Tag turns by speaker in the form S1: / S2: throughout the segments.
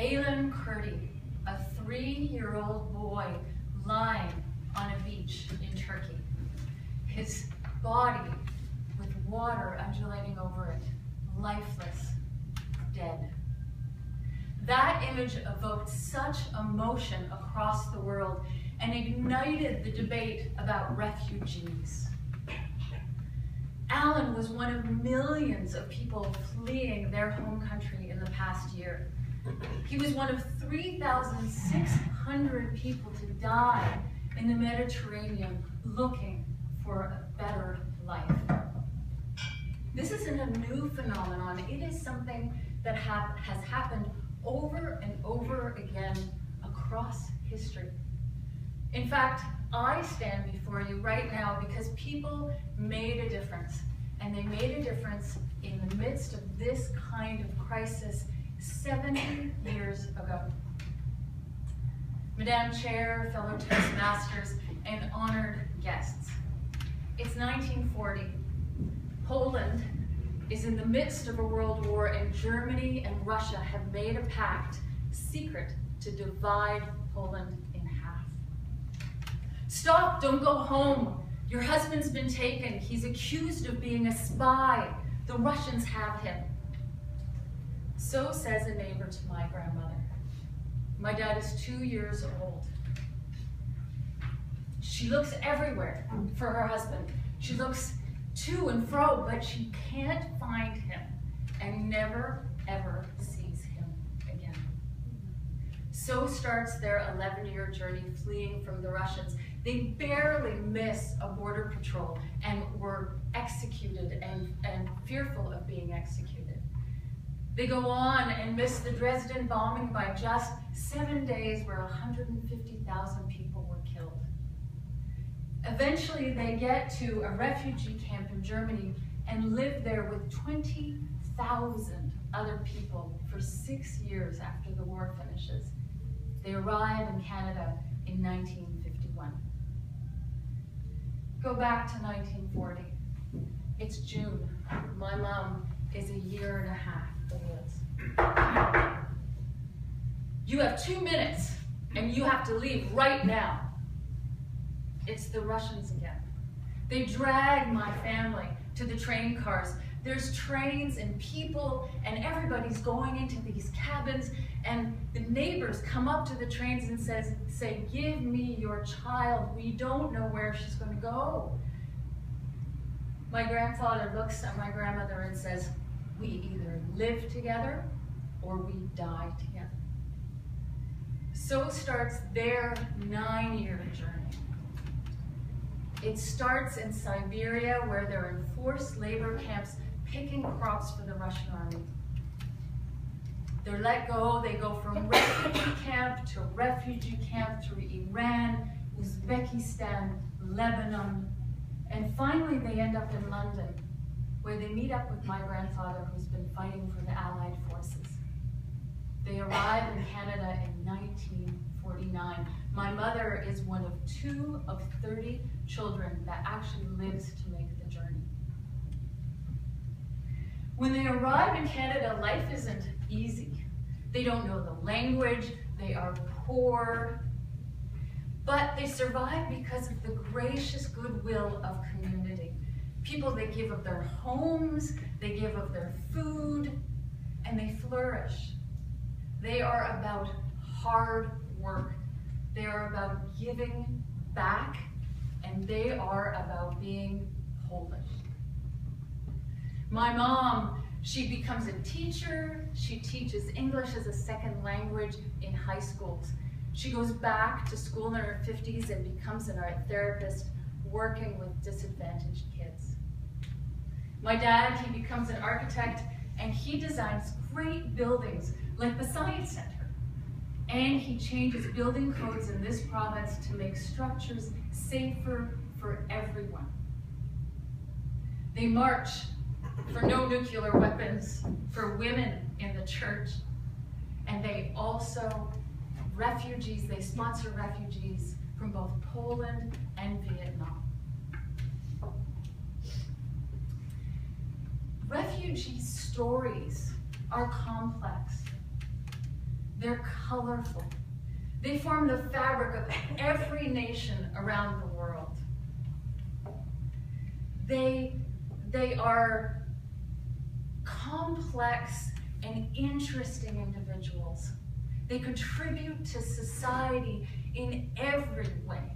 S1: Alan Kurdi, a 3-year-old boy lying on a beach in Turkey, his body with water undulating over it, lifeless, dead. That image evoked such emotion across the world and ignited the debate about refugees. Alan was one of millions of people fleeing their home country in the past year. He was one of 3,600 people to die in the Mediterranean looking for a better life. This isn't a new phenomenon. It is something that has happened over and over again across history. In fact, I stand before you right now because people made a difference, and they made a difference in the midst of this kind of crisis 70 years ago. Madam Chair, fellow toastmasters, and honored guests. It's 1940. Poland is in the midst of a world war, and Germany and Russia have made a pact, secret, to divide Poland in half. Stop, don't go home. Your husband's been taken. He's accused of being a spy. The Russians have him. So says a neighbor to my grandmother. My dad is 2 years old. She looks everywhere for her husband. She looks to and fro, but she can't find him and never, ever sees him again. So starts their 11-year journey fleeing from the Russians. They barely miss a border patrol and were executed and fearful of being executed. They go on and miss the Dresden bombing by just 7 days, where 150,000 people were killed. Eventually, they get to a refugee camp in Germany and live there with 20,000 other people for 6 years after the war finishes. They arrive in Canada in 1951. Go back to 1940. It's June. My mom is a year and a half old. You have 2 minutes and you have to leave right now. It's the Russians again. They drag my family to the train cars. There's trains and people, and everybody's going into these cabins, and the neighbors come up to the trains and say, give me your child. We don't know where she's going to go. My grandfather looks at my grandmother and says, we either live together or we die together. So starts their 9-year journey. It starts in Siberia, where they're in forced labor camps picking crops for the Russian army. They're let go. They go from refugee camp to refugee camp through Iran, Uzbekistan, Lebanon, and finally they end up in London, where they meet up with my grandfather, who's been fighting for the Allied forces. They arrive in Canada in 1949. My mother is one of 2 of 30 children that actually lives to make the journey. When they arrive in Canada, life isn't easy. They don't know the language, they are poor, but they survive because of the gracious goodwill of community. People, they give of their homes, they give of their food, and they flourish. They are about hard work. They are about giving back, and they are about being Polish. My mom, she becomes a teacher. She teaches English as a second language in high schools. She goes back to school in her 50s and becomes an art therapist working with disadvantaged kids. My dad, he becomes an architect, and he designs great buildings like the Science Center. And he changes building codes in this province to make structures safer for everyone. They march for no nuclear weapons, for women in the church, and they also, they sponsor refugees from both Poland and Vietnam. Refugee stories are complex. They're colorful. They form the fabric of every nation around the world. They are complex and interesting individuals. They contribute to society in every way.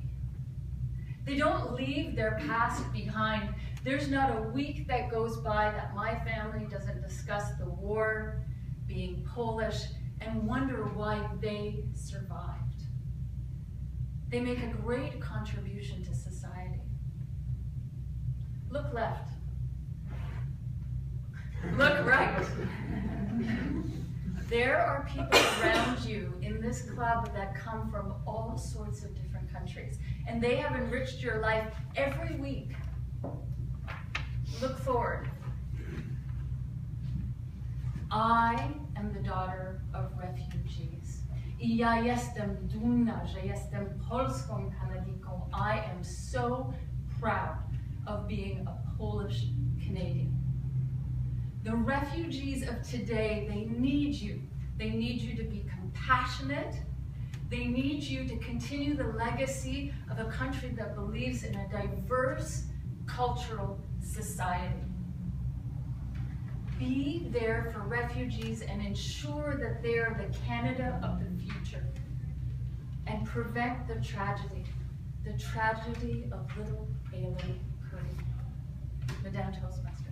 S1: They don't leave their past behind. There's not a week that goes by that my family doesn't discuss the war, being Polish, and wonder why they survived. They make a great contribution to society. Look left. Look right. There are people around you in this club that come from all sorts of different countries, and they have enriched your life every week. Look forward. I am the daughter of refugees. I ja jestem dumna, że jestem Polską Kanadiką. I am so proud of being a Polish Canadian. The refugees of today, they need you. They need you to be compassionate. They need you to continue the legacy of a country that believes in a diverse cultural society. Be there for refugees and ensure that they are the Canada of the future. And prevent the tragedy of little Ailey Curry. Madame Toastmaster.